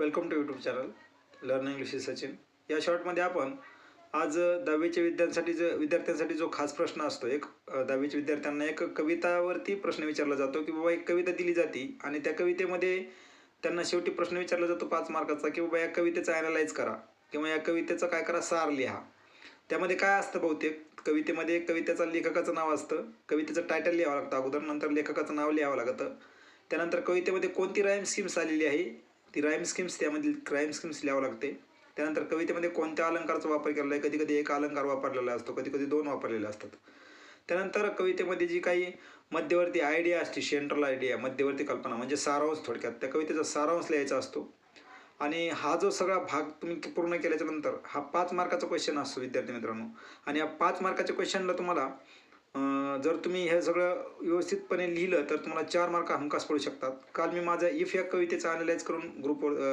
Welcome to YouTube channel learn English with Sachin. या शॉर्टमध्ये आपण आज 10वीच्या विद्यार्थ्यांसाठी जो खास प्रश्न असतो, एक 10वीच्या विद्यार्थ्यांना एक कवितावरती प्रश्न विचारला जातो की बाबा एक कविता दिली जाते आणि त्या कवितेमध्ये त्यांना शेवटी प्रश्न विचारला जातो 5 मार्काचा की बाबा या कवितेचं ॲनालाइज करा किंवा या कवितेचं काय करा, सार लिहा. त्यामध्ये काय असतं, बहुतेक कवितेमध्ये कवितेचं लेखकाचं नाव असतं, कवितेचं टायटल लिहावं लागतं अगोदर, नंतर लेखकाचं नाव लिहावं लागतं. त्यानंतर कवितेमध्ये कोणती राईम स्कीम्स आलेली आहे ती राईम स्कीम्स, त्यामधील राईम स्कीम्स लिहावं लागते. त्यानंतर कवितेमध्ये कोणत्या अलंकाराचा वापर केलेला आहे, कधी कधी एक अलंकार वापरलेला असतो, कधी कधी 2 वापरलेले असतात. त्यानंतर कवितेमध्ये जी काही मध्यवर्ती आयडिया असते, सेंट्रल आयडिया, मध्यवर्ती कल्पना म्हणजे सारांश, थोडक्यात त्या कवितेचा सारांश लिहायचा असतो. आणि हा जो सगळा भाग तुम्ही पूर्ण केल्याच्या नंतर हा 5 मार्काचा क्वेश्चन असतो विद्यार्थी मित्रांनो. आणि या 5 मार्काच्या क्वेश्चनला तुम्हाला जर तुम्ही हे सगळं व्यवस्थितपणे लिहिलं तर तुम्हाला 4 मार्क हमखास पडू शकतात. काल मी माझ्या इफ या कवितेचा ॲनालाइज करून ग्रुपवर